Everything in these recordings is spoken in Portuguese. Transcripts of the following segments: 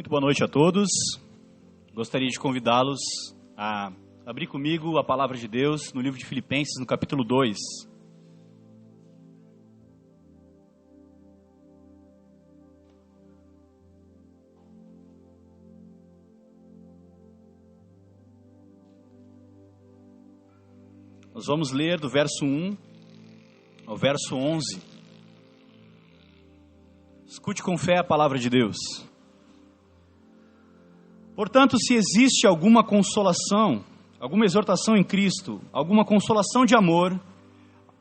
Muito boa noite a todos. Gostaria de convidá-los a abrir comigo a palavra de Deus no livro de Filipenses, no capítulo 2. Nós vamos ler do verso 1 ao verso 11. Escute com fé a palavra de Deus. Portanto, se existe alguma consolação, alguma exortação em Cristo, alguma consolação de amor,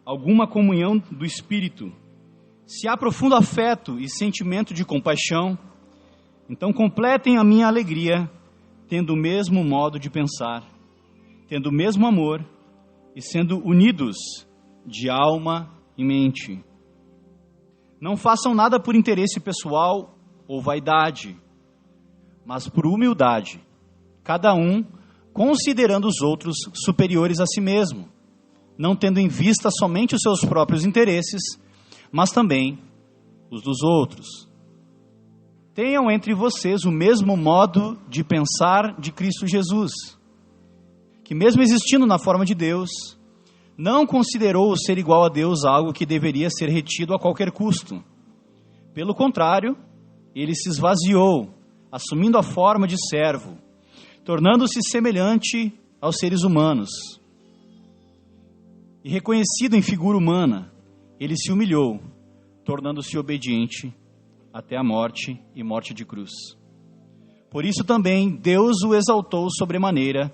alguma comunhão do Espírito, se há profundo afeto e sentimento de compaixão, então completem a minha alegria, tendo o mesmo modo de pensar, tendo o mesmo amor e sendo unidos de alma e mente. Não façam nada por interesse pessoal ou vaidade, mas por humildade, cada um considerando os outros superiores a si mesmo, não tendo em vista somente os seus próprios interesses, mas também os dos outros. Tenham entre vocês o mesmo modo de pensar de Cristo Jesus, que mesmo existindo na forma de Deus, não considerou o ser igual a Deus algo que deveria ser retido a qualquer custo. Pelo contrário, ele se esvaziou, assumindo a forma de servo, tornando-se semelhante aos seres humanos. E reconhecido em figura humana, ele se humilhou, tornando-se obediente até a morte e morte de cruz. Por isso também Deus o exaltou sobremaneira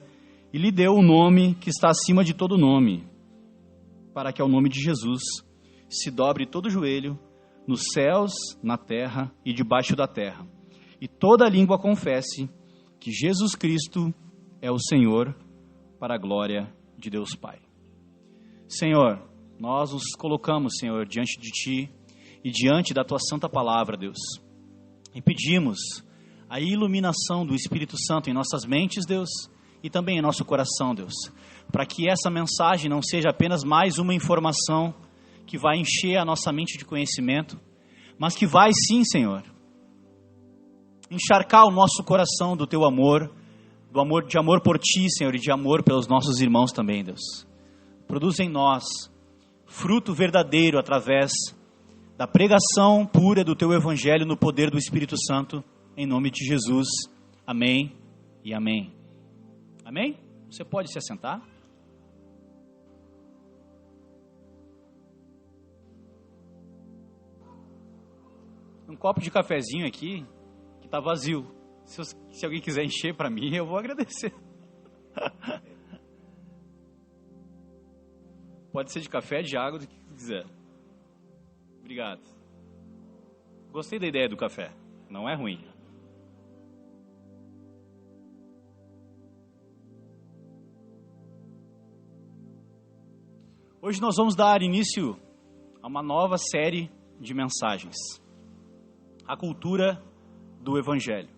e lhe deu o nome que está acima de todo nome, para que ao nome de Jesus se dobre todo joelho, nos céus, na terra e debaixo da terra, e toda língua confesse que Jesus Cristo é o Senhor, para a glória de Deus Pai. Senhor, nós nos colocamos, Senhor, diante de Ti e diante da Tua santa palavra, Deus, e pedimos a iluminação do Espírito Santo em nossas mentes, Deus, e também em nosso coração, Deus, para que essa mensagem não seja apenas mais uma informação que vai encher a nossa mente de conhecimento, mas que vai sim, Senhor, encharcar o nosso coração do Teu amor, de amor por Ti, Senhor, e de amor pelos nossos irmãos também, Deus. Produz em nós fruto verdadeiro através da pregação pura do Teu Evangelho no poder do Espírito Santo, em nome de Jesus. Amém e amém. Amém? Você pode se assentar? Um copo de cafezinho aqui, que está vazio. Se alguém quiser encher para mim, eu vou agradecer. Pode ser de café, de água, do que quiser. Obrigado. Gostei da ideia do café. Não é ruim. Hoje nós vamos dar início a uma nova série de mensagens. A cultura do Evangelho.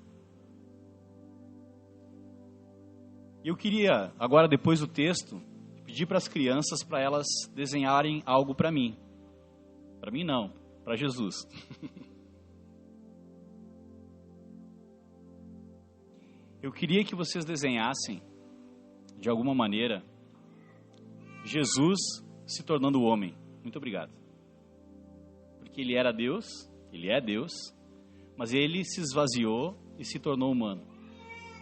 Eu queria, agora depois do texto, pedir para as crianças para elas desenharem algo para mim. Para mim não, para Jesus. Eu queria que vocês desenhassem, de alguma maneira, Jesus se tornando homem. Muito obrigado. Porque ele era Deus, ele é Deus, mas ele se esvaziou e se tornou humano.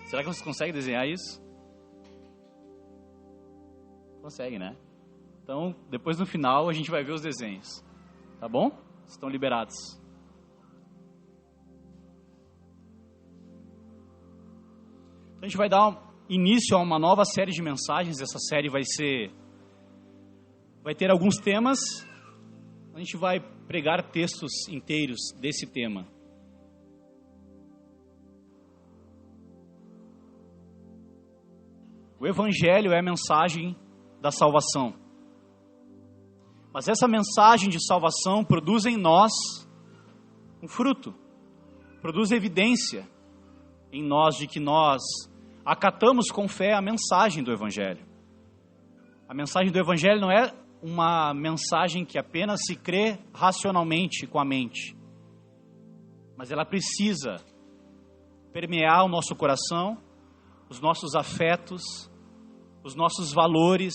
Será que vocês conseguem desenhar isso? Consegue, né? Então, depois no final a gente vai ver os desenhos. Tá bom? Estão liberados. Então a gente vai dar início a uma nova série de mensagens. Essa série vai ter alguns temas. A gente vai pregar textos inteiros desse tema. O Evangelho é a mensagem da salvação. Mas essa mensagem de salvação produz em nós um fruto. Produz evidência em nós de que nós acatamos com fé a mensagem do Evangelho. A mensagem do Evangelho não é uma mensagem que apenas se crê racionalmente com a mente, mas ela precisa permear o nosso coração, os nossos afetos, os nossos valores,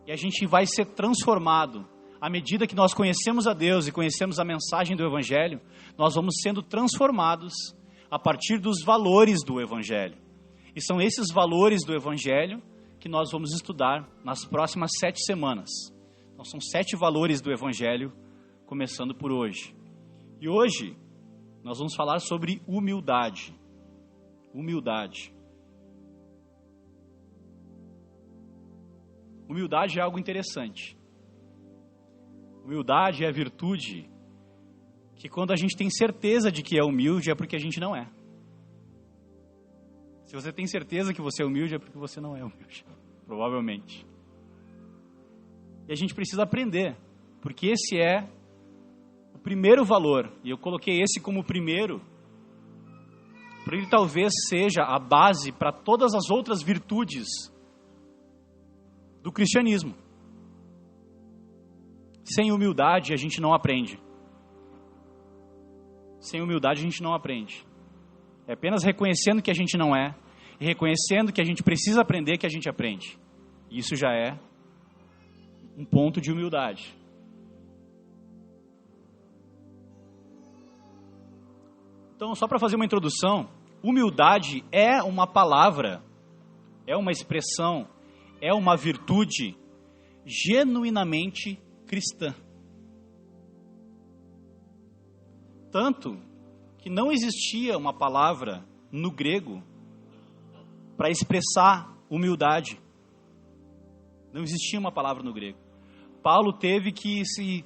e a gente vai ser transformado. À medida que nós conhecemos a Deus e conhecemos a mensagem do Evangelho, nós vamos sendo transformados a partir dos valores do Evangelho. E são esses valores do Evangelho que nós vamos estudar nas próximas 7 semanas. Então, são 7 valores do Evangelho, começando por hoje. E hoje, nós vamos falar sobre humildade. Humildade. Humildade é algo interessante. Humildade é a virtude que quando a gente tem certeza de que é humilde, é porque a gente não é. Se você tem certeza que você é humilde, é porque você não é humilde. Provavelmente. E a gente precisa aprender, porque esse é o primeiro valor. E eu coloquei esse como o primeiro, porque ele talvez seja a base para todas as outras virtudes do cristianismo. Sem humildade a gente não aprende. Sem humildade a gente não aprende. É apenas reconhecendo que a gente não é, e reconhecendo que a gente precisa aprender que a gente aprende. Isso já é um ponto de humildade. Então, só para fazer uma introdução, humildade é uma palavra, é uma expressão, é uma virtude genuinamente cristã. Tanto que não existia uma palavra no grego para expressar humildade. Não existia uma palavra no grego. Paulo teve que se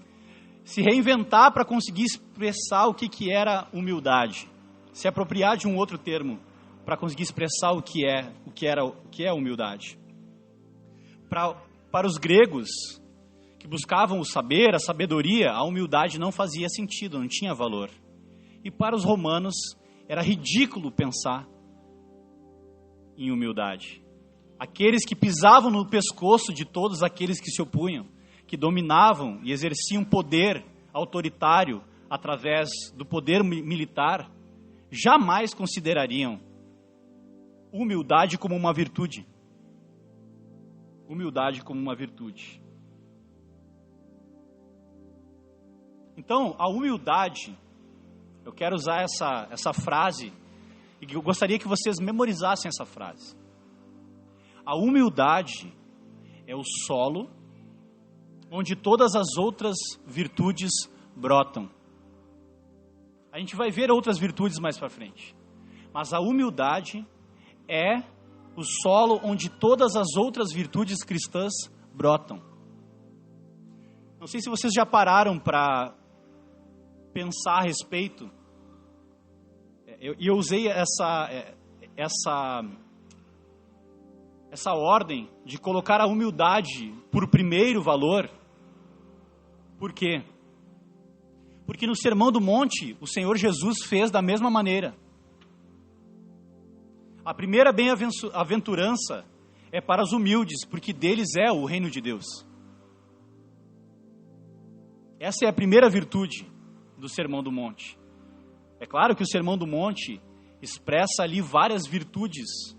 reinventar para conseguir expressar o que era humildade. Se apropriar de um outro termo para conseguir expressar o que é humildade. Para os gregos que buscavam o saber, a sabedoria, a humildade não fazia sentido, não tinha valor. E para os romanos era ridículo pensar em humildade. Aqueles que pisavam no pescoço de todos aqueles que se opunham, que dominavam e exerciam poder autoritário através do poder militar, jamais considerariam humildade como uma virtude. Humildade como uma virtude. Então, a humildade, eu quero usar essa frase, e eu gostaria que vocês memorizassem essa frase. A humildade é o solo onde todas as outras virtudes brotam. A gente vai ver outras virtudes mais para frente. Mas a humildade é o solo onde todas as outras virtudes cristãs brotam. Não sei se vocês já pararam para pensar a respeito. Eu usei essa ordem de colocar a humildade por primeiro valor. Por quê? Porque no Sermão do Monte, o Senhor Jesus fez da mesma maneira. A primeira bem-aventurança é para os humildes, porque deles é o reino de Deus. Essa é a primeira virtude do Sermão do Monte. É claro que o Sermão do Monte expressa ali várias virtudes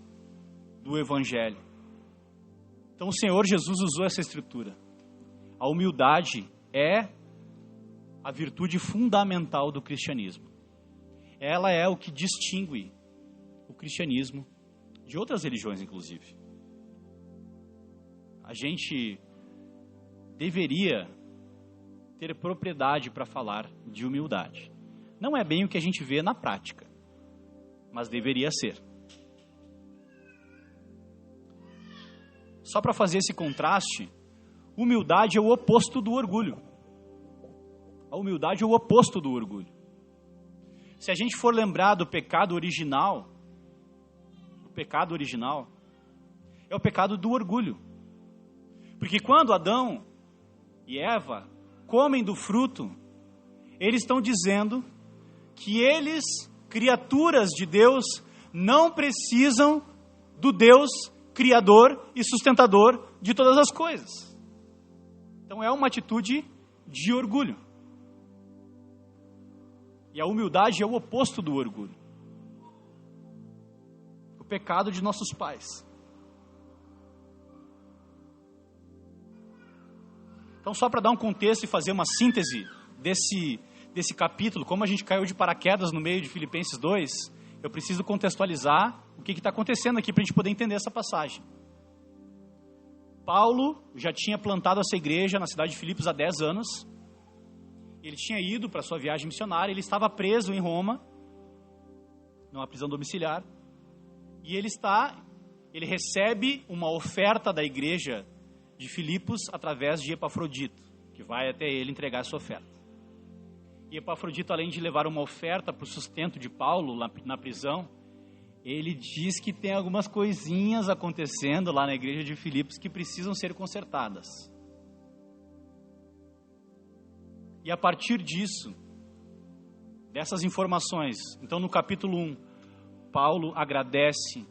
do Evangelho. Então o Senhor Jesus usou essa estrutura. A humildade é a virtude fundamental do cristianismo. Ela é o que distingue o cristianismo de outras religiões, inclusive. A gente deveria ter propriedade para falar de humildade. Não é bem o que a gente vê na prática, mas deveria ser. Só para fazer esse contraste, humildade é o oposto do orgulho. A humildade é o oposto do orgulho. Se a gente for lembrar do pecado original, é o pecado do orgulho. Porque quando Adão e Eva comem do fruto, eles estão dizendo que eles, criaturas de Deus, não precisam do Deus criador e sustentador de todas as coisas. Então é uma atitude de orgulho. E a humildade é o oposto do orgulho. pecado de nossos pais. Então, só para dar um contexto e fazer uma síntese desse capítulo, como a gente caiu de paraquedas no meio de Filipenses 2, eu preciso contextualizar o que está acontecendo aqui para a gente poder entender essa passagem. Paulo já tinha plantado essa igreja na cidade de Filipos há 10 anos. Ele tinha ido para sua viagem missionária, ele estava preso em Roma, numa prisão domiciliar, e ele recebe uma oferta da igreja de Filipos através de Epafrodito, que vai até ele entregar essa oferta. E Epafrodito, além de levar uma oferta para o sustento de Paulo na prisão, ele diz que tem algumas coisinhas acontecendo lá na igreja de Filipos que precisam ser consertadas. E a partir disso, dessas informações, então no capítulo 1, Paulo agradece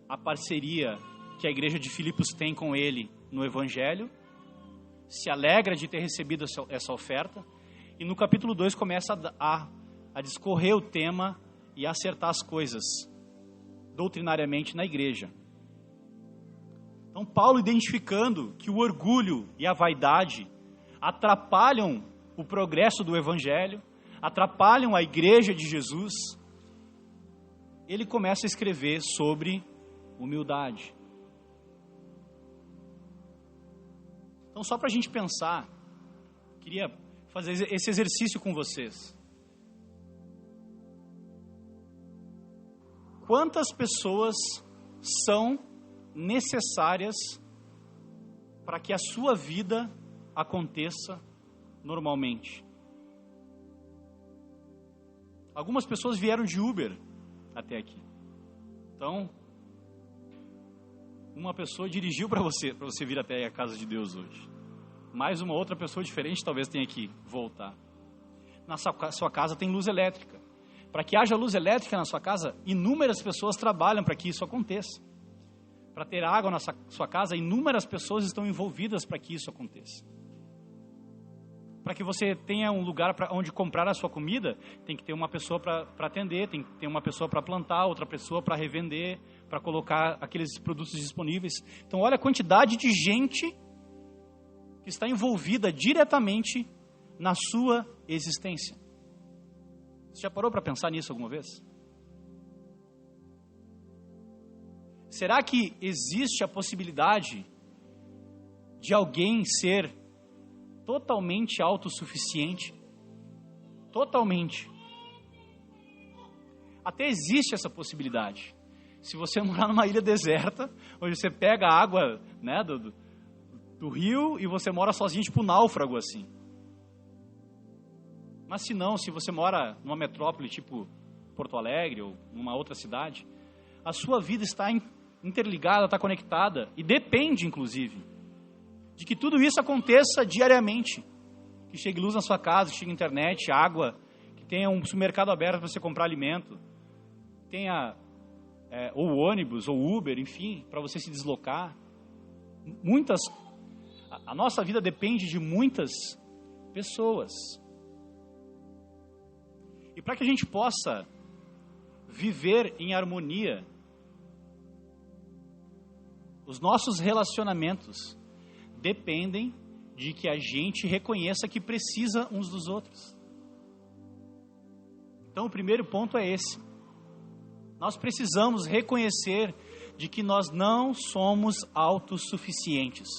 a parceria que a igreja de Filipos tem com ele no Evangelho, se alegra de ter recebido essa oferta, e no capítulo 2 começa a discorrer o tema e a acertar as coisas doutrinariamente na igreja. Então Paulo, identificando que o orgulho e a vaidade atrapalham o progresso do Evangelho, atrapalham a igreja de Jesus, ele começa a escrever sobre humildade. Então, só para a gente pensar, queria fazer esse exercício com vocês. Quantas pessoas são necessárias para que a sua vida aconteça normalmente? Algumas pessoas vieram de Uber até aqui. Então, uma pessoa dirigiu para você vir até a casa de Deus hoje. Mais uma outra pessoa diferente talvez tenha que voltar. Na sua casa tem luz elétrica. Para que haja luz elétrica na sua casa, inúmeras pessoas trabalham para que isso aconteça. Para ter água na sua casa, inúmeras pessoas estão envolvidas para que isso aconteça. Para que você tenha um lugar onde comprar a sua comida, tem que ter uma pessoa para atender, tem que ter uma pessoa para plantar, outra pessoa para revender, para colocar aqueles produtos disponíveis. Então, olha a quantidade de gente que está envolvida diretamente na sua existência. Você já parou para pensar nisso alguma vez? Será que existe a possibilidade de alguém ser totalmente autossuficiente? Totalmente. Até existe essa possibilidade. Se você morar numa ilha deserta, onde você pega a água, né, do rio e você mora sozinho, tipo um náufrago assim. Mas se não, se você mora numa metrópole tipo Porto Alegre ou numa outra cidade, a sua vida está interligada, está conectada e depende, inclusive, de que tudo isso aconteça diariamente. Que chegue luz na sua casa, que chegue internet, água, que tenha um supermercado aberto para você comprar alimento, tenha ou ônibus, ou Uber, enfim, para você se deslocar. A nossa vida depende de muitas pessoas. E para que a gente possa viver em harmonia, os nossos relacionamentos dependem de que a gente reconheça que precisa uns dos outros. Então, o primeiro ponto é esse. Nós precisamos reconhecer de que nós não somos autossuficientes.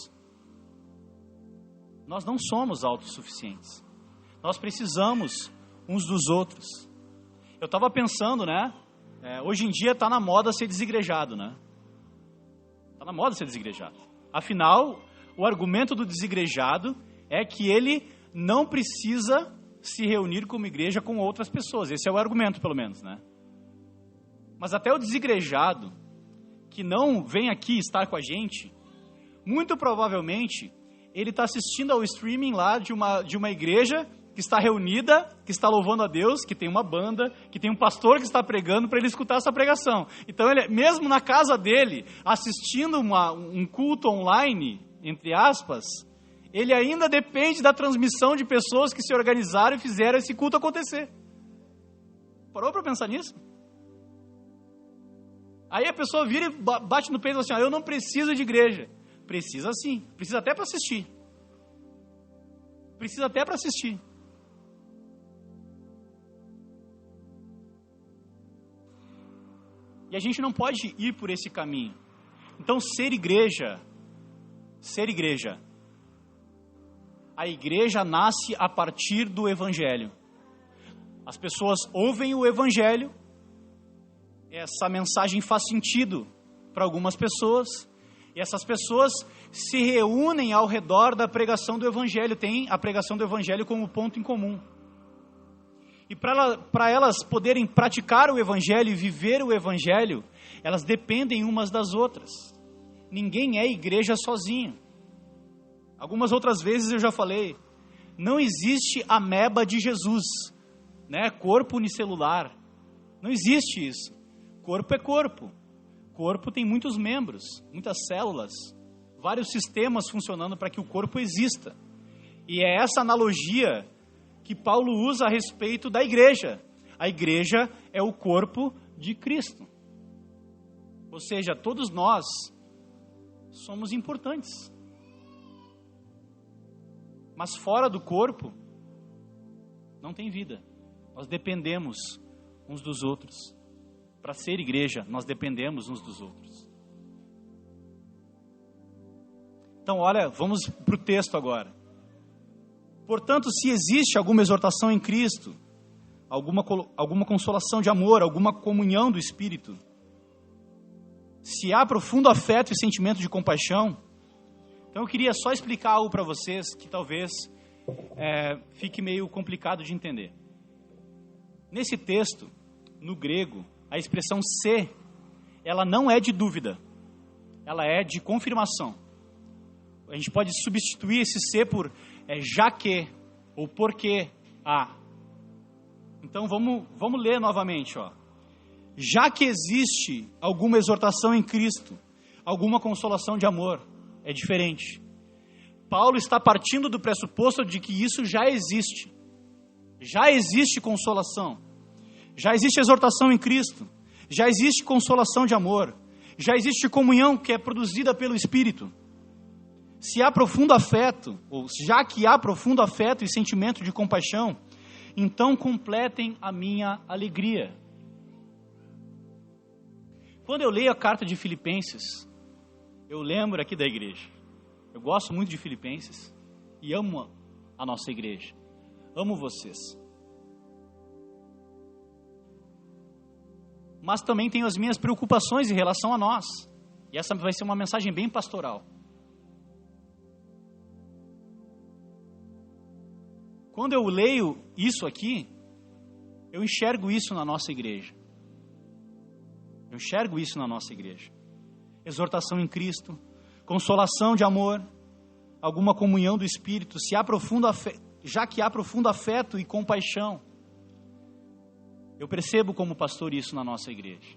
Nós não somos autossuficientes. Nós precisamos uns dos outros. Eu estava pensando, né? Hoje em dia está na moda ser desigrejado, né? Está na moda ser desigrejado. Afinal, o argumento do desigrejado é que ele não precisa se reunir como igreja com outras pessoas. Esse é o argumento, pelo menos, né? Mas até o desigrejado, que não vem aqui estar com a gente, muito provavelmente, ele está assistindo ao streaming lá de uma igreja que está reunida, que está louvando a Deus, que tem uma banda, que tem um pastor que está pregando para ele escutar essa pregação. Então, ele, mesmo na casa dele, assistindo um culto online, entre aspas, ele ainda depende da transmissão de pessoas que se organizaram e fizeram esse culto acontecer. Parou para pensar nisso? Aí a pessoa vira e bate no peito e fala assim, eu não preciso de igreja. Precisa sim, precisa até para assistir. Precisa até para assistir. E a gente não pode ir por esse caminho. Então, ser igreja, a igreja nasce a partir do Evangelho. As pessoas ouvem o Evangelho, essa mensagem faz sentido para algumas pessoas, e essas pessoas se reúnem ao redor da pregação do Evangelho, tem a pregação do Evangelho como ponto em comum. E para elas poderem praticar o Evangelho e viver o Evangelho, elas dependem umas das outras. Ninguém é igreja sozinho. Algumas outras vezes eu já falei, não existe ameba de Jesus, né? Corpo unicelular. Não existe isso. Corpo é corpo. Corpo tem muitos membros, muitas células, vários sistemas funcionando para que o corpo exista. E é essa analogia que Paulo usa a respeito da igreja. A igreja é o corpo de Cristo. Ou seja, todos nós somos importantes. Mas fora do corpo, não tem vida. Nós dependemos uns dos outros. Para ser igreja, nós dependemos uns dos outros. Então, olha, vamos para o texto agora. Portanto, se existe alguma exortação em Cristo, alguma consolação de amor, alguma comunhão do Espírito, se há profundo afeto e sentimento de compaixão, então eu queria só explicar algo para vocês que talvez fique meio complicado de entender. Nesse texto, no grego, a expressão se, ela não é de dúvida, ela é de confirmação. A gente pode substituir esse se por já que, ou porque há. Então vamos ler novamente, ó. Já que existe alguma exortação em Cristo, alguma consolação de amor, é diferente. Paulo está partindo do pressuposto de que isso já existe. Já existe consolação. Já existe exortação em Cristo. Já existe consolação de amor. Já existe comunhão que é produzida pelo Espírito. Se há profundo afeto, ou já que há profundo afeto e sentimento de compaixão, então completem a minha alegria. Quando eu leio a carta de Filipenses, eu lembro aqui da igreja. Eu gosto muito de Filipenses e amo a nossa igreja. Amo vocês. Mas também tenho as minhas preocupações em relação a nós. E essa vai ser uma mensagem bem pastoral. Quando eu leio isso aqui, eu enxergo isso na nossa igreja. Eu enxergo isso na nossa igreja. Exortação em Cristo, consolação de amor, alguma comunhão do Espírito, já que há profundo afeto e compaixão. Eu percebo como pastor isso na nossa igreja.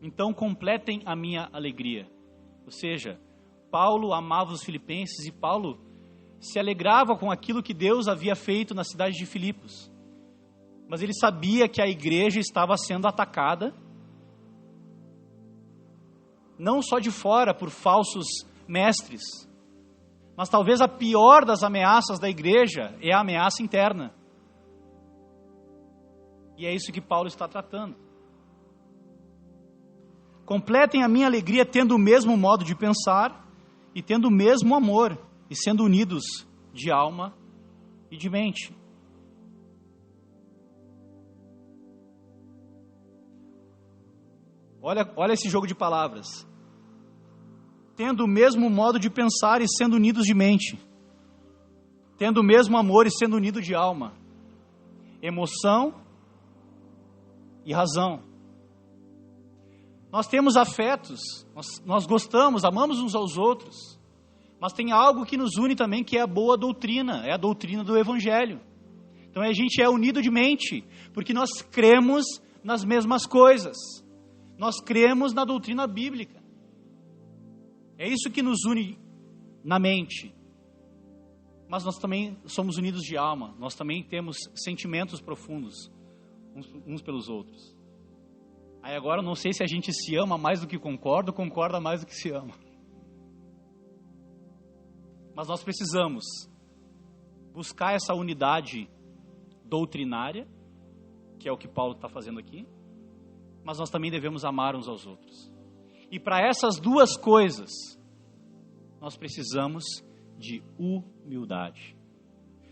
Então completem a minha alegria. Ou seja, Paulo amava os filipenses e Paulo se alegrava com aquilo que Deus havia feito na cidade de Filipos. Mas ele sabia que a igreja estava sendo atacada, não só de fora por falsos mestres, mas talvez a pior das ameaças da igreja é a ameaça interna. E é isso que Paulo está tratando. Completem a minha alegria tendo o mesmo modo de pensar e tendo o mesmo amor e sendo unidos de alma e de mente. Olha esse jogo de palavras. Tendo o mesmo modo de pensar e sendo unidos de mente. Tendo o mesmo amor e sendo unidos de alma. Emoção e razão. Nós temos afetos, nós gostamos, amamos uns aos outros. Mas tem algo que nos une também, que é a boa doutrina, é a doutrina do Evangelho. Então a gente é unido de mente, porque nós cremos nas mesmas coisas. Nós cremos na doutrina bíblica. É isso que nos une na mente. Mas nós também somos unidos de alma. Nós também temos sentimentos profundos uns pelos outros. Aí agora eu não sei se a gente se ama mais do que concorda, ou concorda mais do que se ama. Mas nós precisamos buscar essa unidade doutrinária, que é o que Paulo está fazendo aqui, mas nós também devemos amar uns aos outros. E para essas duas coisas, nós precisamos de humildade.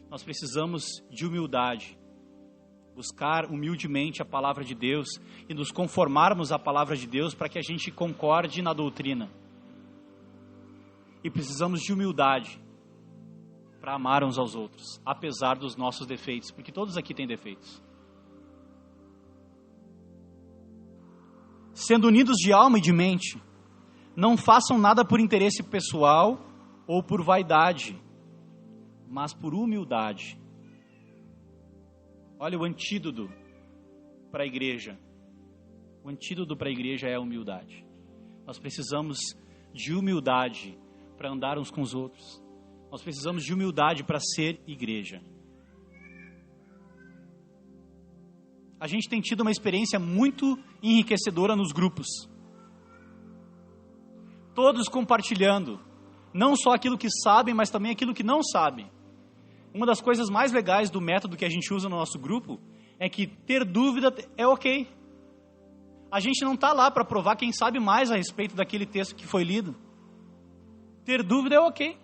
Nós precisamos de humildade. Buscar humildemente a palavra de Deus e nos conformarmos à palavra de Deus para que a gente concorde na doutrina. E precisamos de humildade para amar uns aos outros, apesar dos nossos defeitos, porque todos aqui têm defeitos. Sendo unidos de alma e de mente, não façam nada por interesse pessoal ou por vaidade, mas por humildade. Olha o antídoto para a igreja. O antídoto para a igreja é a humildade. Nós precisamos de humildade para andar uns com os outros. Nós precisamos de humildade para ser igreja. A gente tem tido uma experiência muito enriquecedora nos grupos. Todos compartilhando, não só aquilo que sabem, mas também aquilo que não sabem. Uma das coisas mais legais do método que a gente usa no nosso grupo é que ter dúvida é ok. A gente não está lá para provar quem sabe mais a respeito daquele texto que foi lido. Ter dúvida é ok.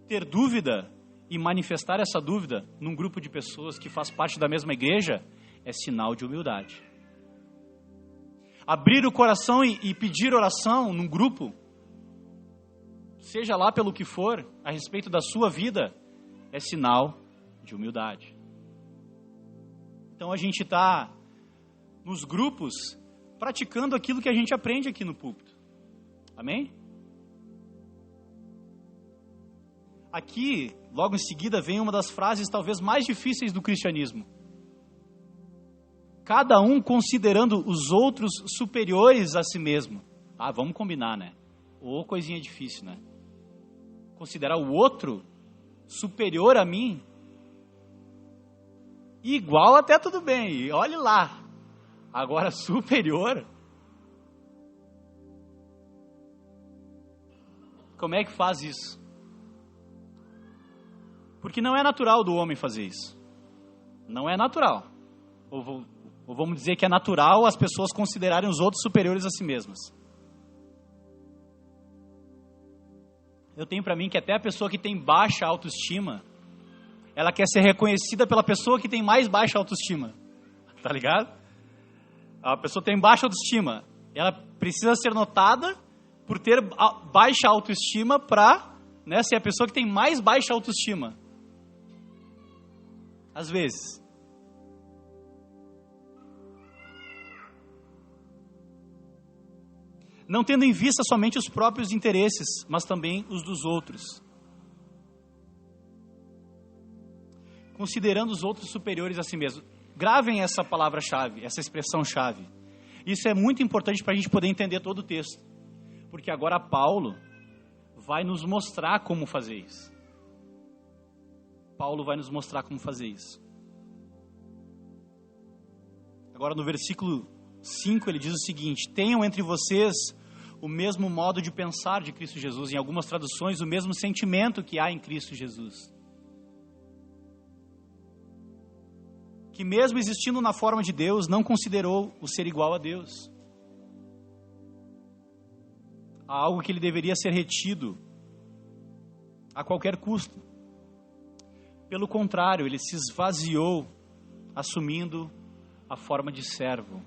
Ter dúvida e manifestar essa dúvida num grupo de pessoas que faz parte da mesma igreja é sinal de humildade. Abrir o coração e pedir oração num grupo, seja lá pelo que for, a respeito da sua vida, é sinal de humildade. Então a gente está nos grupos praticando aquilo que a gente aprende aqui no púlpito. Amém? Aqui, logo em seguida, vem uma das frases talvez mais difíceis do cristianismo. Cada um considerando os outros superiores a si mesmo. Ah, vamos combinar, né? Ô, coisinha difícil, né? Considerar o outro superior a mim, igual até tudo bem, olhe lá. Agora superior, como é que faz isso? Porque não é natural do homem fazer isso. Não é natural. Ou vamos dizer que é natural as pessoas considerarem os outros superiores a si mesmas. Eu tenho para mim que até a pessoa que tem baixa autoestima, ela quer ser reconhecida pela pessoa que tem mais baixa autoestima. Tá ligado? A pessoa tem baixa autoestima. Ela precisa ser notada por ter baixa autoestima para, né, ser a pessoa que tem mais baixa autoestima. Às vezes. Não tendo em vista somente os próprios interesses, mas também os dos outros. Considerando os outros superiores a si mesmo. Gravem essa palavra-chave, essa expressão-chave. Isso é muito importante para a gente poder entender todo o texto. Porque agora Paulo vai nos mostrar como fazer isso. Paulo vai nos mostrar como fazer isso. Agora no versículo 5 ele diz o seguinte: tenham entre vocês o mesmo modo de pensar de Cristo Jesus. Em algumas traduções, o mesmo sentimento que há em Cristo Jesus. Que mesmo existindo na forma de Deus, não considerou o ser igual a Deus. Algo que ele deveria ser retido a qualquer custo. Pelo contrário, ele se esvaziou, assumindo a forma de servo.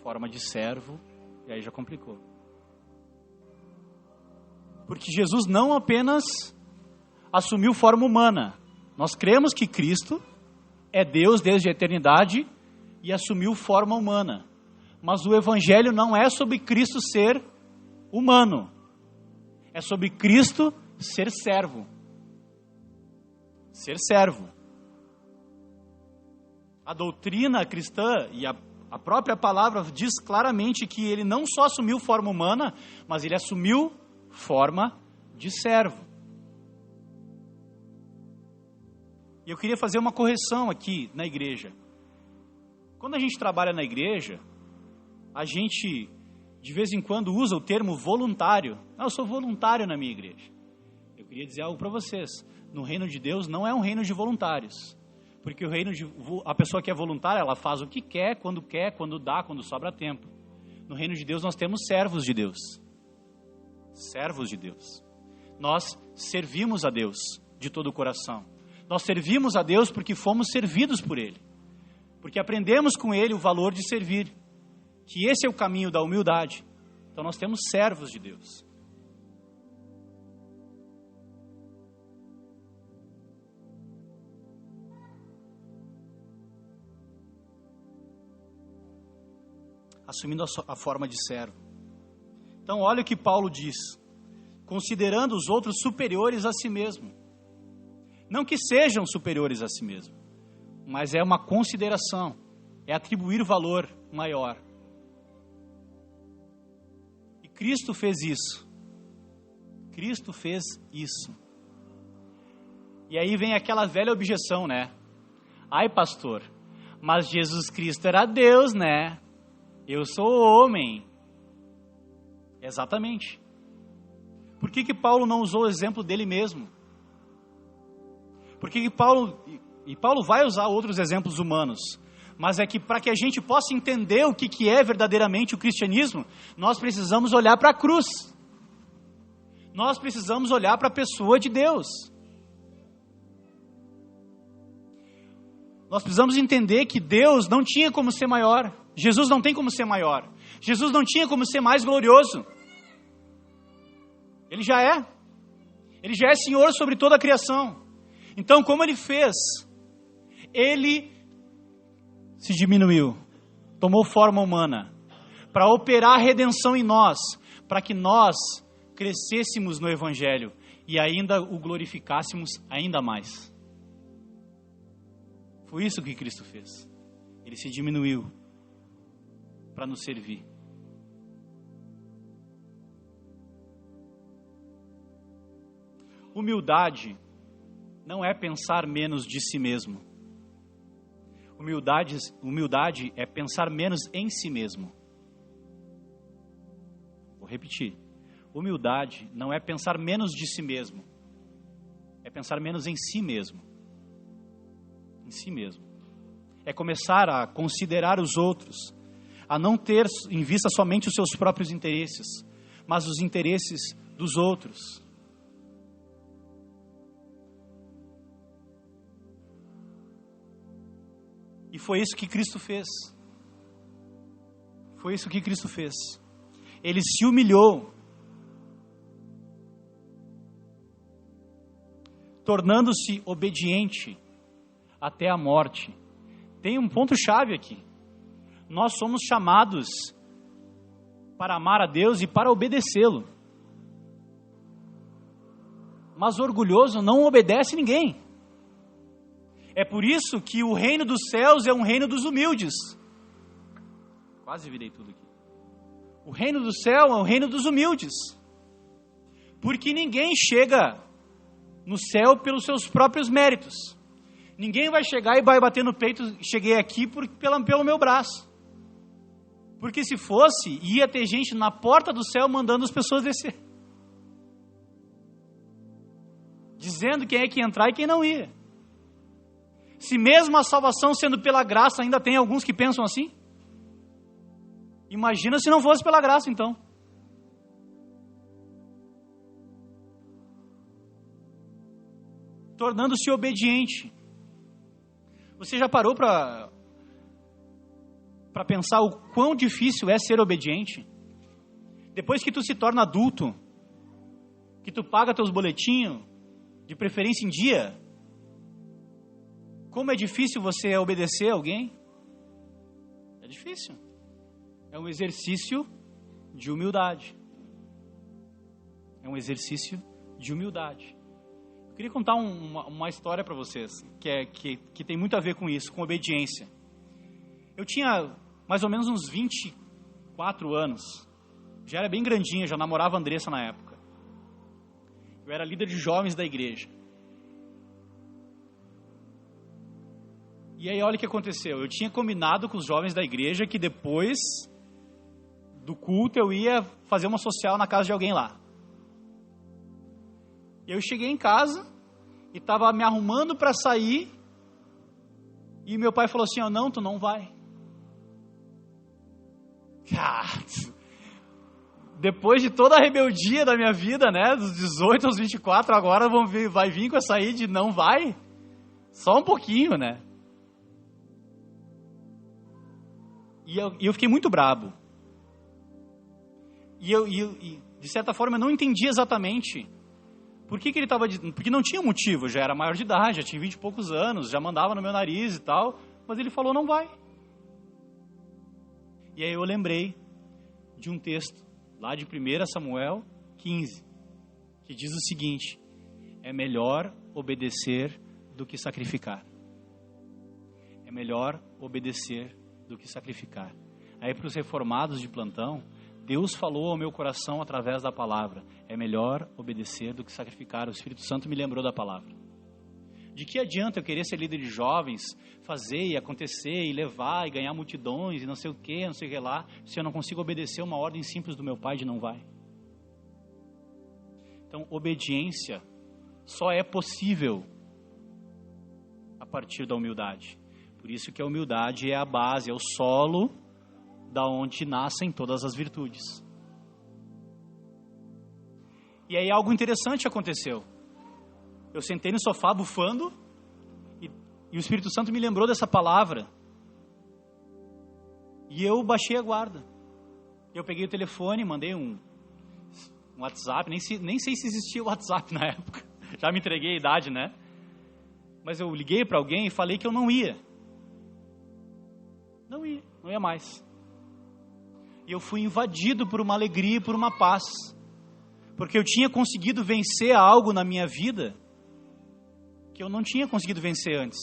Forma de servo, e aí já complicou. Porque Jesus não apenas assumiu forma humana. Nós cremos que Cristo é Deus desde a eternidade e assumiu forma humana. Mas o Evangelho não é sobre Cristo ser humano. É sobre Cristo ser servo. Ser servo. A doutrina cristã e a própria palavra diz claramente que ele não só assumiu forma humana, mas ele assumiu forma de servo. E eu queria fazer uma correção aqui na igreja. Quando a gente trabalha na igreja, a gente de vez em quando usa o termo voluntário. Eu sou voluntário na minha igreja. Eu queria dizer algo para vocês. No reino de Deus não é um reino de voluntários. Porque a pessoa que é voluntária, ela faz o que quer, quando dá, quando sobra tempo. No reino de Deus nós temos servos de Deus. Servos de Deus. Nós servimos a Deus de todo o coração. Nós servimos a Deus porque fomos servidos por Ele. Porque aprendemos com Ele o valor de servir. Que esse é o caminho da humildade. Então nós temos servos de Deus. Assumindo a forma de servo. Então olha o que Paulo diz. Considerando os outros superiores a si mesmo. Não que sejam superiores a si mesmo, mas é uma consideração. É atribuir valor maior. E Cristo fez isso. Cristo fez isso. E aí vem aquela velha objeção, né? Ai, pastor, mas Jesus Cristo era Deus, né? Eu sou homem. Exatamente. Por que Paulo não usou o exemplo dele mesmo? Por que Paulo... E Paulo vai usar outros exemplos humanos. Mas é que para que a gente possa entender o que é verdadeiramente o cristianismo, nós precisamos olhar para a cruz. Nós precisamos olhar para a pessoa de Deus. Nós precisamos entender que Deus não tinha como ser maior. Jesus não tem como ser maior. Jesus não tinha como ser mais glorioso. Ele já é. Ele já é Senhor sobre toda a criação. Então, como Ele fez? Ele se diminuiu, tomou forma humana, para operar a redenção em nós, para que nós crescêssemos no Evangelho e ainda o glorificássemos ainda mais. Foi isso que Cristo fez. Ele se diminuiu para nos servir. Humildade não é pensar menos de si mesmo. Humildade é pensar menos em si mesmo. Vou repetir. Humildade não é pensar menos de si mesmo. É pensar menos em si mesmo. Em si mesmo. É começar a considerar os outros, a não ter em vista somente os seus próprios interesses, mas os interesses dos outros. E foi isso que Cristo fez. Foi isso que Cristo fez. Ele se humilhou, tornando-se obediente até a morte. Tem um ponto-chave aqui. Nós somos chamados para amar a Deus e para obedecê-lo. Mas o orgulhoso não obedece ninguém. É por isso que o reino dos céus é um reino dos humildes. Quase virei tudo aqui. O reino do céu é o reino dos humildes. Porque ninguém chega no céu pelos seus próprios méritos. Ninguém vai chegar e vai bater no peito, cheguei aqui pelo meu braço. Porque se fosse, ia ter gente na porta do céu mandando as pessoas descer. Dizendo quem é que ia entrar e quem não ia. Se mesmo a salvação sendo pela graça, ainda tem alguns que pensam assim? Imagina se não fosse pela graça, então. Tornando-se obediente. Você já parou para pensar o quão difícil é ser obediente? Depois que tu se torna adulto, que tu paga teus boletinhos, de preferência em dia, como é difícil você obedecer a alguém? É difícil. É um exercício de humildade. É um exercício de humildade. Eu queria contar uma história para vocês, que tem muito a ver com isso, com obediência. Eu tinha mais ou menos uns 24 anos. Já era bem grandinha, já namorava a Andressa na época. Eu era líder de jovens da igreja. E aí olha o que aconteceu. Eu tinha combinado com os jovens da igreja que depois do culto eu ia fazer uma social na casa de alguém lá. E eu cheguei em casa e estava me arrumando para sair e meu pai falou assim, não, tu não vai. Depois de toda a rebeldia da minha vida, né, dos 18 aos 24, agora vai vir com essa aí de não vai? Só um pouquinho, né? E eu fiquei muito brabo. E de certa forma, eu não entendi exatamente por que ele estava dizendo. Porque não tinha motivo, já era maior de idade, já tinha 20 e poucos anos, já mandava no meu nariz e tal. Mas ele falou, não vai. E aí eu lembrei de um texto, lá de 1 Samuel 15, que diz o seguinte: é melhor obedecer do que sacrificar. É melhor obedecer do que sacrificar. Aí para os reformados de plantão, Deus falou ao meu coração através da palavra: é melhor obedecer do que sacrificar. O Espírito Santo me lembrou da palavra. De que adianta eu querer ser líder de jovens, fazer e acontecer e levar e ganhar multidões e não sei o que, não sei o que lá, se eu não consigo obedecer uma ordem simples do meu pai de não vai? Então, obediência só é possível a partir da humildade. Por isso que a humildade é a base, é o solo da onde nascem todas as virtudes. E aí algo interessante aconteceu. Eu sentei no sofá bufando e o Espírito Santo me lembrou dessa palavra. E eu baixei a guarda. Eu peguei o telefone, mandei um WhatsApp, nem sei se existia o WhatsApp na época. Já me entreguei a idade, né? Mas eu liguei para alguém e falei que eu não ia. Não ia mais. E eu fui invadido por uma alegria e por uma paz. Porque eu tinha conseguido vencer algo na minha vida que eu não tinha conseguido vencer antes.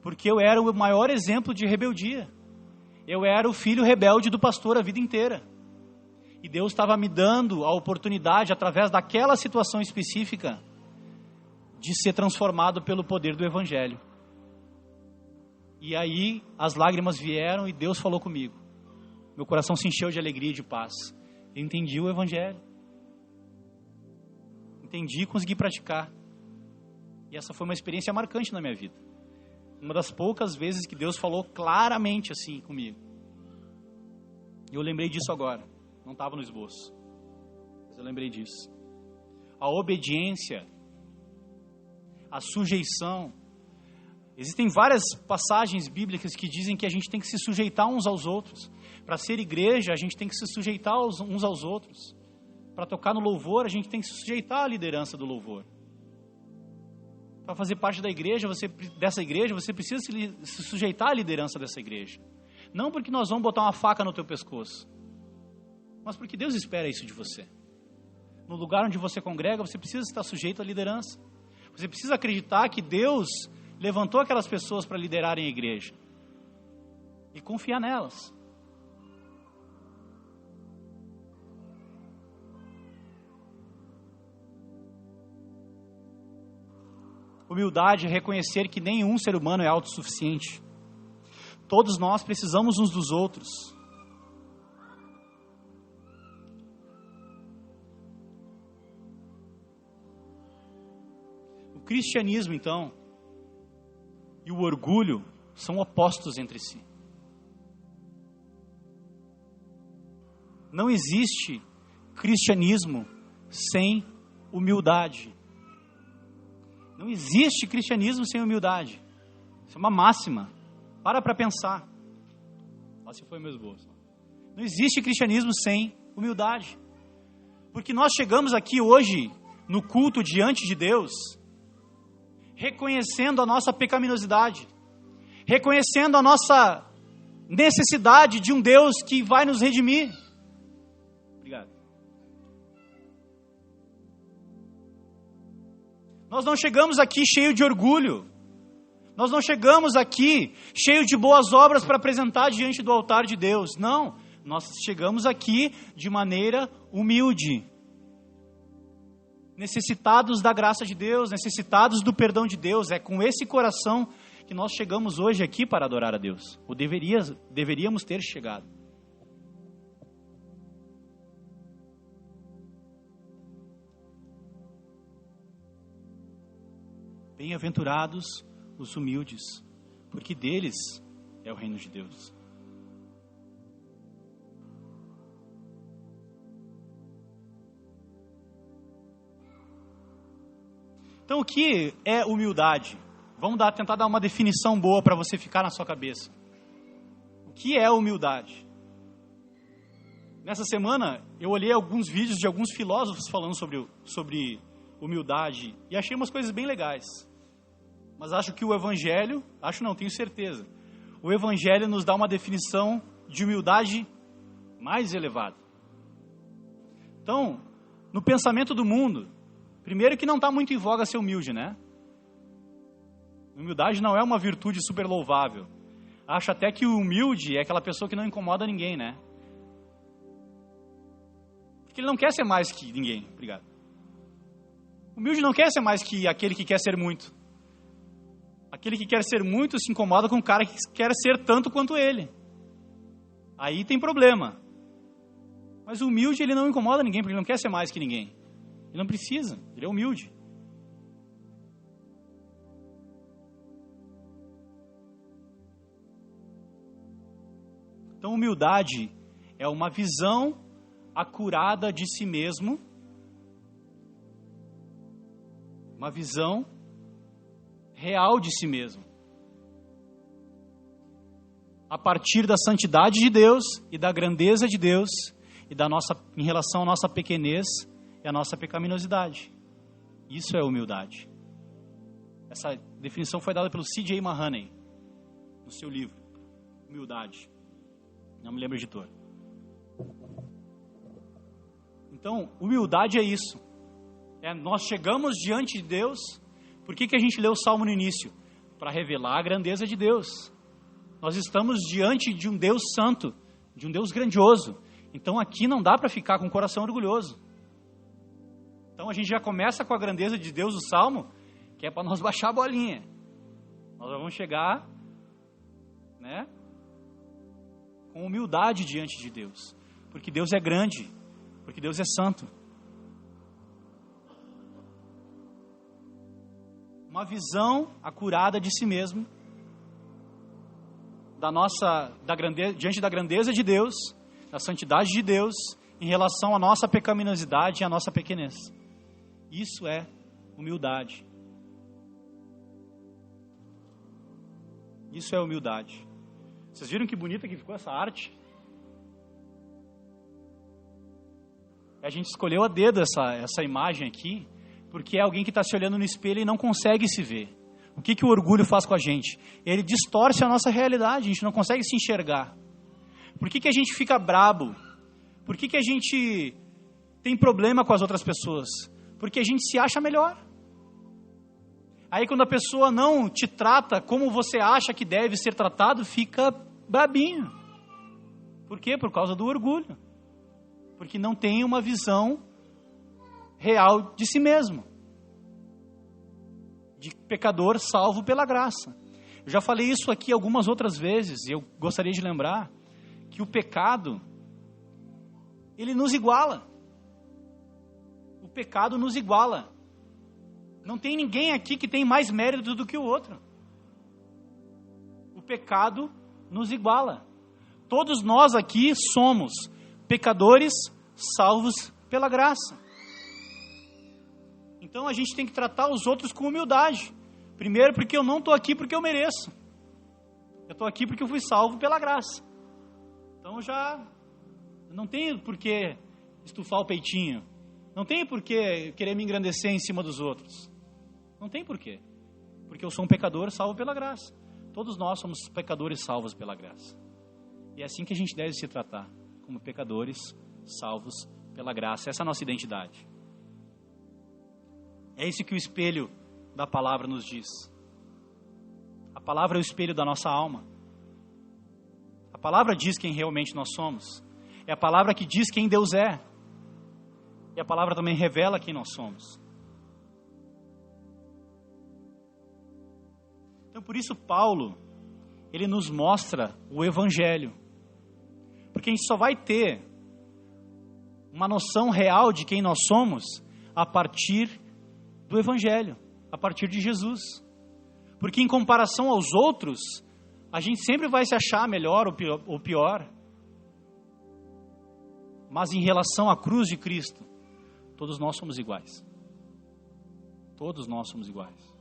Porque eu era o maior exemplo de rebeldia. Eu era o filho rebelde do pastor a vida inteira. E Deus estava me dando a oportunidade, através daquela situação específica, de ser transformado pelo poder do Evangelho. E aí as lágrimas vieram e Deus falou comigo. Meu coração se encheu de alegria e de paz. Eu entendi o Evangelho. Entendi e consegui praticar. E essa foi uma experiência marcante na minha vida. Uma das poucas vezes que Deus falou claramente assim comigo. E eu lembrei disso agora. Não estava no esboço. Mas eu lembrei disso. A obediência, a sujeição. Existem várias passagens bíblicas que dizem que a gente tem que se sujeitar uns aos outros. Para ser igreja, a gente tem que se sujeitar uns aos outros. Para tocar no louvor, a gente tem que se sujeitar à liderança do louvor. Para fazer parte da igreja, dessa igreja, você precisa se sujeitar à liderança dessa igreja. Não porque nós vamos botar uma faca no teu pescoço, mas porque Deus espera isso de você. No lugar onde você congrega, você precisa estar sujeito à liderança. Você precisa acreditar que Deus levantou aquelas pessoas para liderarem a igreja. E confiar nelas. Humildade é reconhecer que nenhum ser humano é autossuficiente. Todos nós precisamos uns dos outros. O cristianismo, então, e o orgulho são opostos entre si. Não existe cristianismo sem humildade. Não existe cristianismo sem humildade. Isso é uma máxima. Para pensar. Esse foi o meu esboço. Não existe cristianismo sem humildade. Porque nós chegamos aqui hoje, no culto diante de Deus, reconhecendo a nossa pecaminosidade, reconhecendo a nossa necessidade de um Deus que vai nos redimir. Obrigado. Nós não chegamos aqui cheio de orgulho. Nós não chegamos aqui cheio de boas obras para apresentar diante do altar de Deus. Não, nós chegamos aqui de maneira humilde. Necessitados da graça de Deus, necessitados do perdão de Deus. É com esse coração que nós chegamos hoje aqui para adorar a Deus, ou deveríamos ter chegado. Bem-aventurados os humildes, porque deles é o reino de Deus. Então, o que é humildade? Vamos tentar dar uma definição boa para você ficar na sua cabeça. O que é humildade? Nessa semana, eu olhei alguns vídeos de alguns filósofos falando sobre humildade e achei umas coisas bem legais. Mas acho que o Evangelho, tenho certeza, o Evangelho nos dá uma definição de humildade mais elevada. Então, no pensamento do mundo, primeiro que não está muito em voga ser humilde, né? Humildade não é uma virtude super louvável. Acho até que o humilde é aquela pessoa que não incomoda ninguém, né? Porque ele não quer ser mais que ninguém. Obrigado. O humilde não quer ser mais que aquele que quer ser muito. Aquele que quer ser muito se incomoda com o cara que quer ser tanto quanto ele. Aí tem problema. Mas o humilde, ele não incomoda ninguém, porque ele não quer ser mais que ninguém. Ele não precisa, ele é humilde. Então, humildade é uma visão acurada de si mesmo, uma visão real de si mesmo, a partir da santidade de Deus e da grandeza de Deus e em relação à nossa pequenez e à nossa pecaminosidade. Isso é humildade. Essa definição foi dada pelo C.J. Mahaney no seu livro Humildade. Não me lembro o editor. Então, humildade é isso. Nós chegamos diante de Deus. Por que a gente leu o Salmo no início? Para revelar a grandeza de Deus. Nós estamos diante de um Deus santo, de um Deus grandioso. Então aqui não dá para ficar com o coração orgulhoso. Então a gente já começa com a grandeza de Deus, o Salmo, que é para nós baixar a bolinha. Nós vamos chegar, né, com humildade diante de Deus. Porque Deus é grande, porque Deus é santo. Uma visão acurada de si mesmo, diante da grandeza de Deus, da santidade de Deus, em relação à nossa pecaminosidade e à nossa pequenez. Isso é humildade. Isso é humildade. Vocês viram que bonita que ficou essa arte? A gente escolheu a dedo essa imagem aqui, porque é alguém que está se olhando no espelho e não consegue se ver. O que o orgulho faz com a gente? Ele distorce a nossa realidade, a gente não consegue se enxergar. Por que a gente fica brabo? Por que a gente tem problema com as outras pessoas? Porque a gente se acha melhor. Aí quando a pessoa não te trata como você acha que deve ser tratado, fica brabinho. Por quê? Por causa do orgulho. Porque não tem uma visão real de si mesmo. De pecador salvo pela graça. Eu já falei isso aqui algumas outras vezes, e eu gostaria de lembrar que o pecado, ele nos iguala. O pecado nos iguala. Não tem ninguém aqui que tem mais mérito do que o outro. O pecado nos iguala. Todos nós aqui somos pecadores salvos pela graça. Então a gente tem que tratar os outros com humildade. Primeiro porque eu não estou aqui porque eu mereço. Eu estou aqui porque eu fui salvo pela graça. Então já não tenho por que estufar o peitinho. Não tenho por que querer me engrandecer em cima dos outros. Não tem por quê. Porque eu sou um pecador salvo pela graça. Todos nós somos pecadores salvos pela graça. E é assim que a gente deve se tratar. Como pecadores salvos pela graça. Essa é a nossa identidade. É isso que o espelho da palavra nos diz. A palavra é o espelho da nossa alma. A palavra diz quem realmente nós somos. É a palavra que diz quem Deus é. E a palavra também revela quem nós somos. Então, por isso, Paulo, ele nos mostra o Evangelho. Porque a gente só vai ter uma noção real de quem nós somos a partir do Evangelho, a partir de Jesus. Porque em comparação aos outros, a gente sempre vai se achar melhor ou pior. Mas em relação à cruz de Cristo, todos nós somos iguais. Todos nós somos iguais.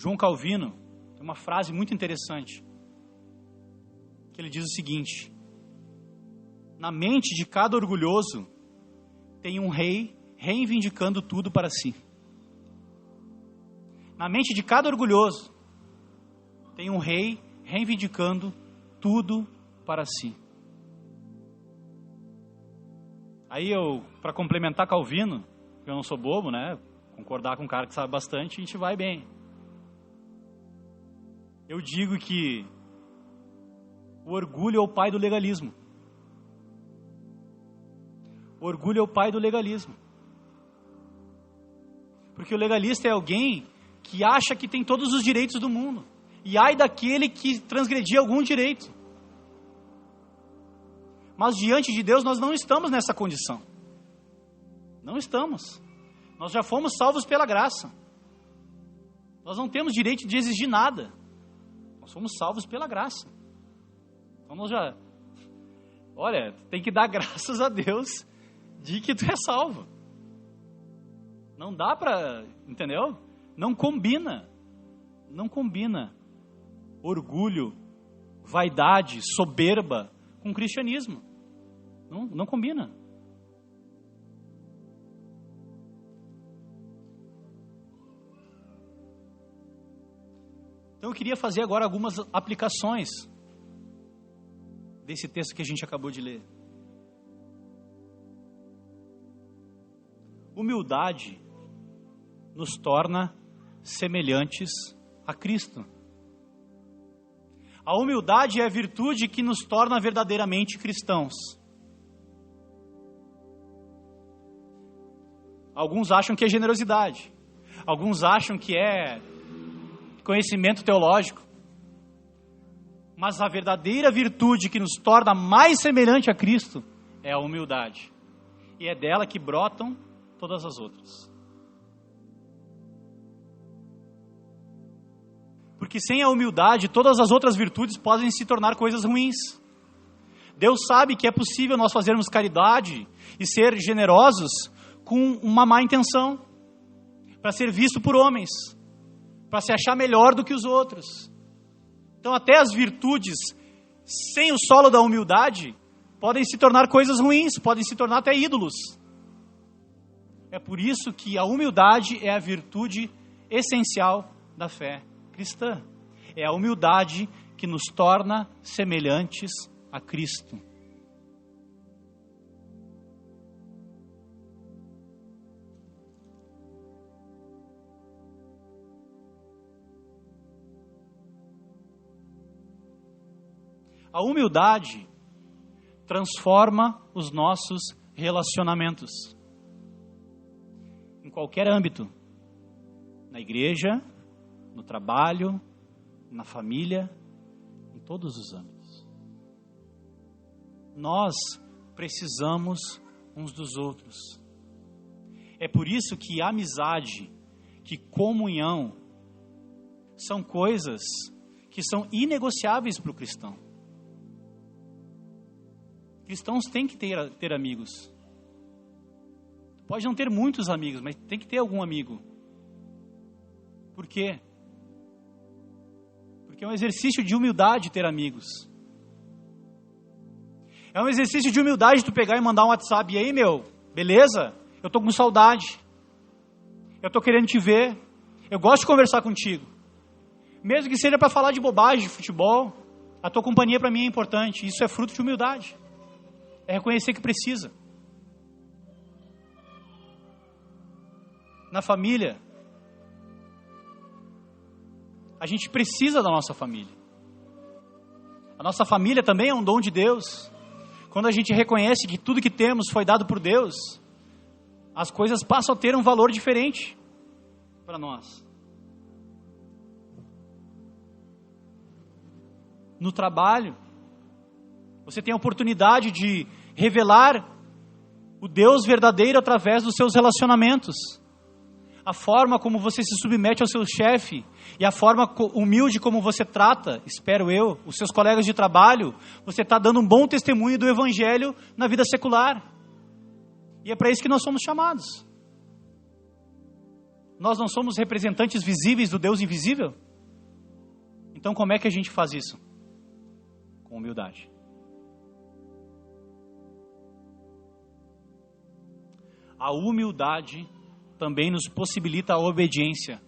João Calvino tem uma frase muito interessante, que ele diz o seguinte: na mente de cada orgulhoso tem um rei reivindicando tudo para si. Na mente de cada orgulhoso tem um rei reivindicando tudo para si. Aí para complementar Calvino, eu não sou bobo, né? Concordar com um cara que sabe bastante, a gente vai bem. Eu digo que o orgulho é o pai do legalismo. O orgulho é o pai do legalismo. Porque o legalista é alguém que acha que tem todos os direitos do mundo. E ai daquele que transgredir algum direito. Mas diante de Deus nós não estamos nessa condição. Não estamos. Nós já fomos salvos pela graça. Nós não temos direito de exigir nada. Nós somos salvos pela graça. Então nós já... Olha, tem que dar graças a Deus de que tu é salvo. Não dá pra... Entendeu? Não combina. Não combina orgulho, vaidade, soberba com o cristianismo. Não combina. Então eu queria fazer agora algumas aplicações desse texto que a gente acabou de ler. Humildade nos torna semelhantes a Cristo. A humildade é a virtude que nos torna verdadeiramente cristãos. Alguns acham que é generosidade. Alguns acham que é conhecimento teológico. Mas a verdadeira virtude que nos torna mais semelhante a Cristo é a humildade. E é dela que brotam todas as outras. Porque sem a humildade, todas as outras virtudes podem se tornar coisas ruins. Deus sabe que é possível nós fazermos caridade e ser generosos com uma má intenção, para ser visto por homens, para se achar melhor do que os outros. Então até as virtudes, sem o solo da humildade, podem se tornar coisas ruins, podem se tornar até ídolos. É por isso que a humildade é a virtude essencial da fé cristã. É a humildade que nos torna semelhantes a Cristo. A humildade transforma os nossos relacionamentos. Em qualquer âmbito. Na igreja, no trabalho, na família, em todos os âmbitos. Nós precisamos uns dos outros. É por isso que amizade, que comunhão, são coisas que são inegociáveis para o cristão. Cristãos têm que ter amigos. Pode não ter muitos amigos, mas tem que ter algum amigo. Por quê? Porque é um exercício de humildade ter amigos. É um exercício de humildade tu pegar e mandar um WhatsApp. E aí, meu, beleza? Eu tô com saudade. Eu tô querendo te ver. Eu gosto de conversar contigo. Mesmo que seja para falar de bobagem, de futebol, a tua companhia para mim é importante. Isso é fruto de humildade. É reconhecer que precisa. Na família, a gente precisa da nossa família. A nossa família também é um dom de Deus. quando a gente reconhece que tudo que temos foi dado por Deus, as coisas passam a ter um valor diferente para nós. No trabalho, você tem a oportunidade de revelar o Deus verdadeiro através dos seus relacionamentos. A forma como você se submete ao seu chefe e a forma humilde como você trata, espero eu, os seus colegas de trabalho, você está dando um bom testemunho do Evangelho na vida secular. E é para isso que nós somos chamados. Nós não somos representantes visíveis do Deus invisível? Então como é que a gente faz isso? Com humildade. A humildade também nos possibilita a obediência.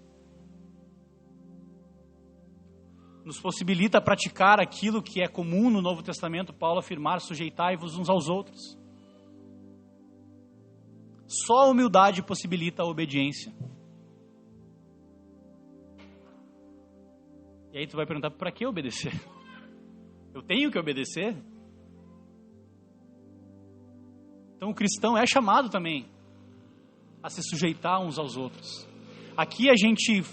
Nos possibilita praticar aquilo que é comum no Novo Testamento, Paulo afirmar: sujeitai-vos uns aos outros. Só a humildade possibilita a obediência. E aí tu vai perguntar: para que obedecer? Eu tenho que obedecer? Então o cristão é chamado também a se sujeitar uns aos outros. Aqui a gente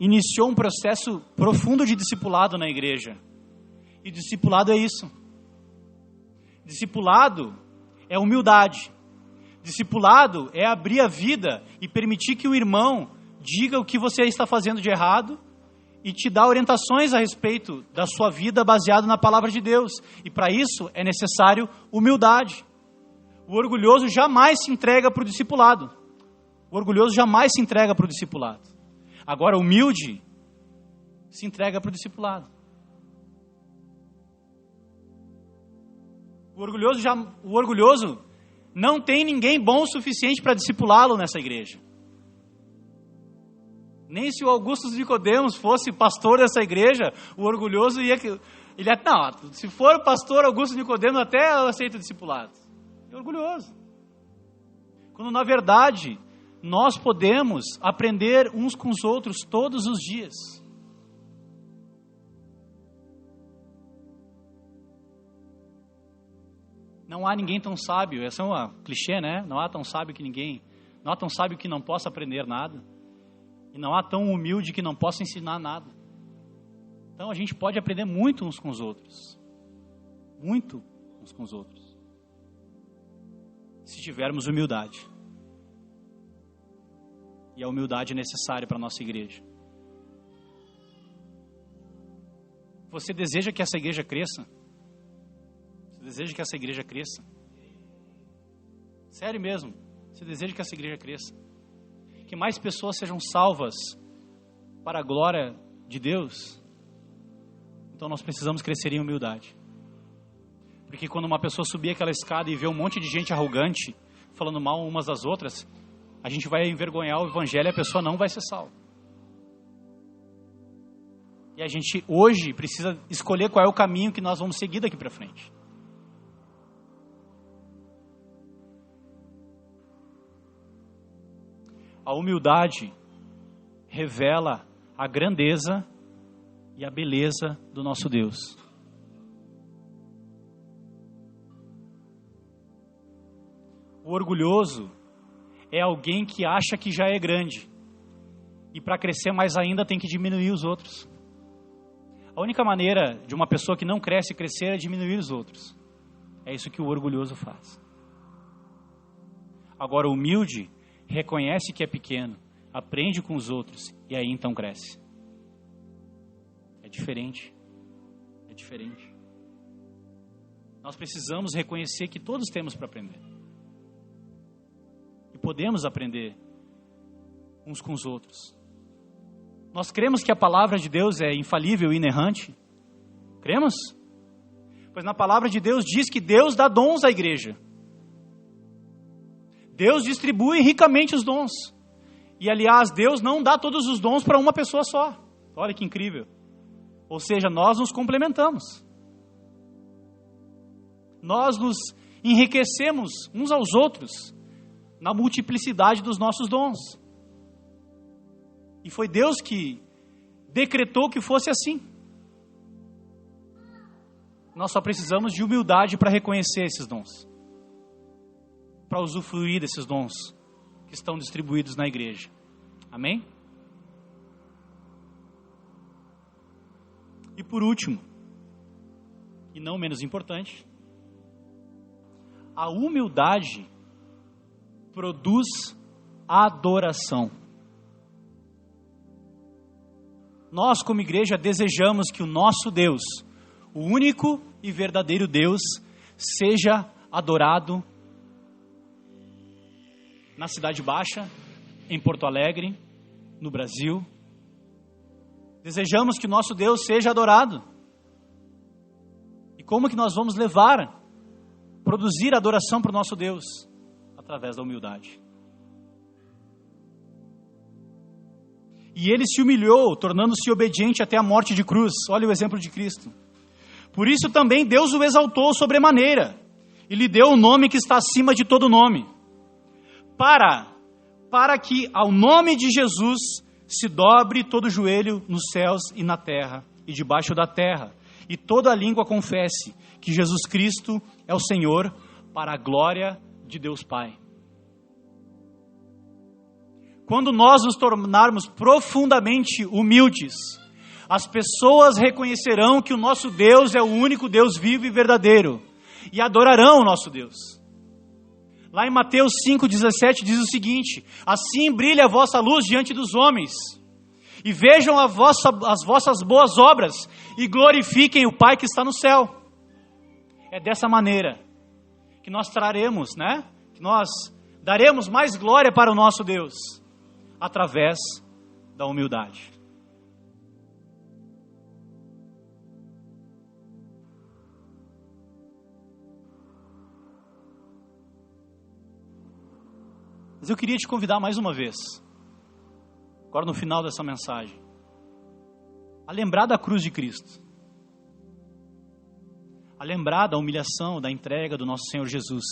iniciou um processo profundo de discipulado na igreja. E discipulado é isso. Discipulado é humildade. Discipulado é abrir a vida e permitir que o irmão diga o que você está fazendo de errado e te dar orientações a respeito da sua vida baseado na palavra de Deus. E para isso é necessário humildade. O orgulhoso jamais se entrega para o discipulado. O orgulhoso jamais se entrega para o discipulado. Agora, o humilde se entrega para o discipulado. O orgulhoso não tem ninguém bom o suficiente para discipulá-lo nessa igreja. Nem se o Augusto Nicodemos fosse pastor dessa igreja, o orgulhoso ia... Não, se for o pastor Augusto Nicodemos, até eu aceito o discipulado. É orgulhoso. Quando, na verdade, nós podemos aprender uns com os outros todos os dias. Não há ninguém tão sábio, essa é uma clichê, né? Não há tão sábio que ninguém, não há tão sábio que não possa aprender nada, e não há tão humilde que não possa ensinar nada. Então a gente pode aprender muito uns com os outros, muito uns com os outros, se tivermos humildade. E a humildade é necessária para a nossa igreja. Você deseja que essa igreja cresça? Você deseja que essa igreja cresça? Sério mesmo, você deseja que essa igreja cresça? Que mais pessoas sejam salvas para a glória de Deus? Então nós precisamos crescer em humildade. Porque quando uma pessoa subir aquela escada e ver um monte de gente arrogante, falando mal umas das outras, a gente vai envergonhar o evangelho e a pessoa não vai ser salva. E a gente hoje precisa escolher qual é o caminho que nós vamos seguir daqui para frente. A humildade revela a grandeza e a beleza do nosso Deus. O orgulhoso é alguém que acha que já é grande e para crescer mais ainda tem que diminuir os outros. A única maneira de uma pessoa que não cresce crescer é diminuir os outros. É isso que o orgulhoso faz. Agora o humilde reconhece que é pequeno, aprende com os outros e aí então cresce. É diferente. É diferente. Nós precisamos reconhecer que todos temos para aprender. E podemos aprender uns com os outros. Nós cremos que a palavra de Deus é infalível e inerrante? Cremos? Pois na palavra de Deus diz que Deus dá dons à igreja. Deus distribui ricamente os dons. E aliás, Deus não dá todos os dons para uma pessoa só. Olha que incrível. Ou seja, nós nos complementamos. Nós nos enriquecemos uns aos outros na multiplicidade dos nossos dons. E foi Deus que decretou que fosse assim. Nós só precisamos de humildade para reconhecer esses dons, para usufruir desses dons que estão distribuídos na igreja. Amém? E por último, e não menos importante, a humildade produz adoração. Nós, como igreja, desejamos que o nosso Deus, o único e verdadeiro Deus, seja adorado na Cidade Baixa, em Porto Alegre, no Brasil. Desejamos que o nosso Deus seja adorado. E como que nós vamos produzir adoração para o nosso Deus? Através da humildade. E ele se humilhou, tornando-se obediente até a morte de cruz. Olha o exemplo de Cristo. Por isso também Deus o exaltou sobremaneira, e lhe deu o nome que está acima de todo nome, para que ao nome de Jesus se dobre todo o joelho nos céus e na terra, e debaixo da terra, e toda a língua confesse que Jesus Cristo é o Senhor, para a glória de Deus Pai. Quando nós nos tornarmos profundamente humildes, as pessoas reconhecerão que o nosso Deus é o único Deus vivo e verdadeiro, e adorarão o nosso Deus. Lá em Mateus 5,17 diz o seguinte: assim brilha a vossa luz diante dos homens, e vejam as vossas boas obras, e glorifiquem o Pai que está no céu. É dessa maneira que nós traremos, que nós daremos mais glória para o nosso Deus, através da humildade. Mas eu queria te convidar mais uma vez, agora no final dessa mensagem, a lembrar da cruz de Cristo, a lembrar da humilhação, da entrega do nosso Senhor Jesus,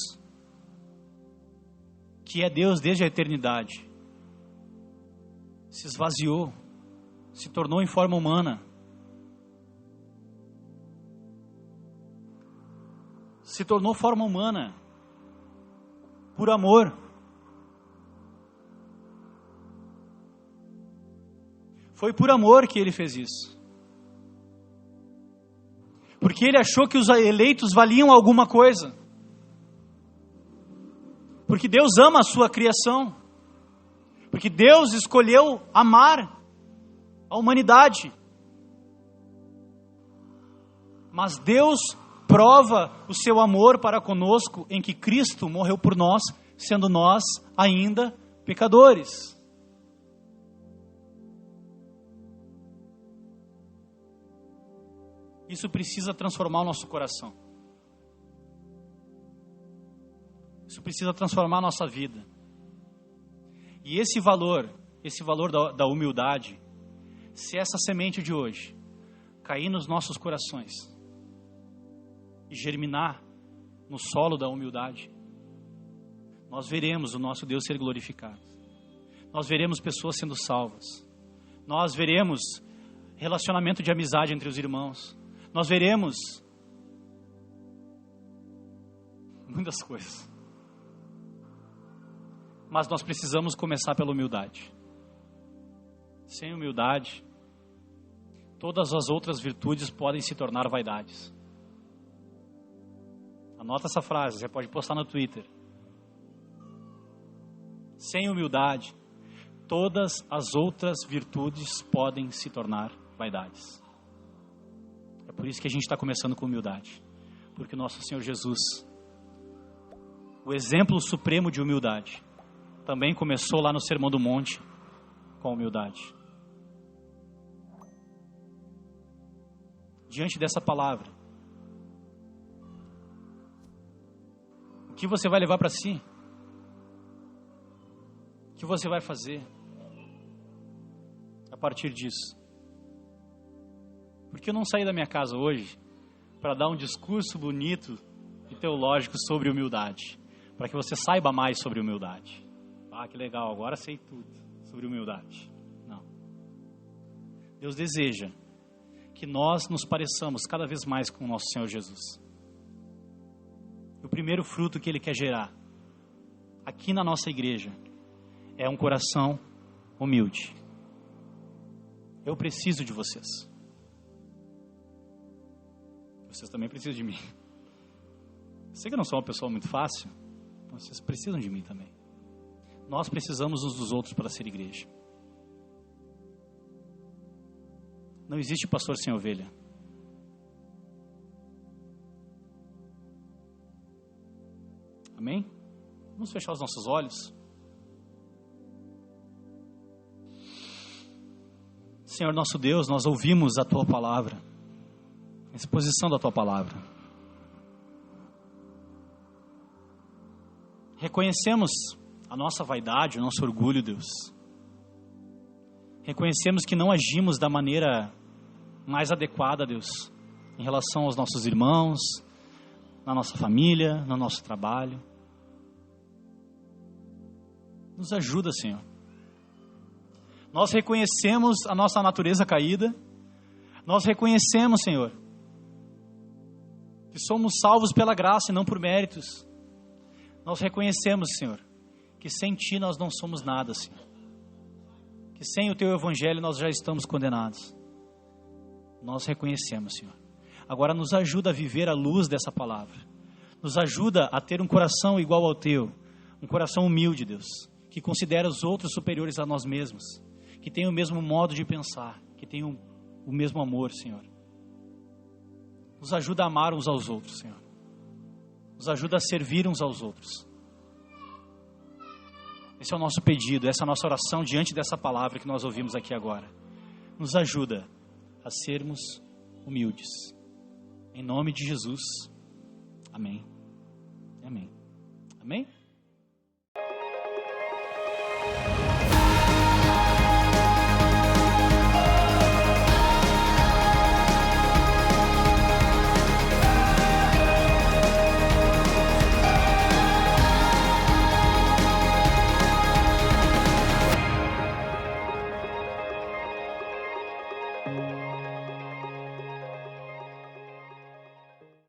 que é Deus desde a eternidade, se esvaziou, se tornou em forma humana, se tornou forma humana, por amor. Foi por amor que ele fez isso. Porque ele achou que os eleitos valiam alguma coisa. Porque Deus ama a sua criação. Porque Deus escolheu amar a humanidade. Mas Deus prova o seu amor para conosco em que Cristo morreu por nós, sendo nós ainda pecadores. Isso precisa transformar o nosso coração. Isso precisa transformar a nossa vida. E esse valor da humildade, se essa semente de hoje cair nos nossos corações e germinar no solo da humildade, nós veremos o nosso Deus ser glorificado. Nós veremos pessoas sendo salvas. Nós veremos relacionamento de amizade entre os irmãos. Nós veremos muitas coisas. Mas nós precisamos começar pela humildade. Sem humildade, todas as outras virtudes podem se tornar vaidades. Anota essa frase, você pode postar no Twitter. Sem humildade, todas as outras virtudes podem se tornar vaidades. É por isso que a gente está começando com humildade. Porque o nosso Senhor Jesus, o exemplo supremo de humildade, também começou lá no Sermão do Monte, com humildade. Diante dessa palavra, o que você vai levar para si? O que você vai fazer a partir disso? Porque eu não saí da minha casa hoje para dar um discurso bonito e teológico sobre humildade, para que você saiba mais sobre humildade. Ah, que legal, agora sei tudo sobre humildade. Não. Deus deseja que nós nos pareçamos cada vez mais com o nosso Senhor Jesus. O primeiro fruto que Ele quer gerar aqui na nossa igreja é um coração humilde. Eu preciso de vocês. Vocês também precisam de mim. Eu sei que eu não sou uma pessoa muito fácil, mas vocês precisam de mim também. Nós precisamos uns dos outros para ser igreja. Não existe pastor sem ovelha. Amém? Vamos fechar os nossos olhos. Senhor nosso Deus, nós ouvimos a Tua palavra, a exposição da Tua palavra. Reconhecemos a nossa vaidade, o nosso orgulho, Deus. Reconhecemos que não agimos da maneira mais adequada, Deus, em relação aos nossos irmãos, na nossa família, no nosso trabalho. Nos ajuda, Senhor. Nós reconhecemos a nossa natureza caída. Nós reconhecemos, Senhor, que somos salvos pela graça e não por méritos. Nós reconhecemos, Senhor, que sem Ti nós não somos nada, Senhor. Que sem o Teu Evangelho nós já estamos condenados. Nós reconhecemos, Senhor. Agora nos ajuda a viver à luz dessa palavra. Nos ajuda a ter um coração igual ao Teu. Um coração humilde, Deus. Que considera os outros superiores a nós mesmos. Que tem o mesmo modo de pensar. Que tem o mesmo amor, Senhor. Nos ajuda a amar uns aos outros, Senhor. Nos ajuda a servir uns aos outros. Esse é o nosso pedido, essa é a nossa oração diante dessa palavra que nós ouvimos aqui agora. Nos ajuda a sermos humildes. Em nome de Jesus. Amém. Amém. Amém?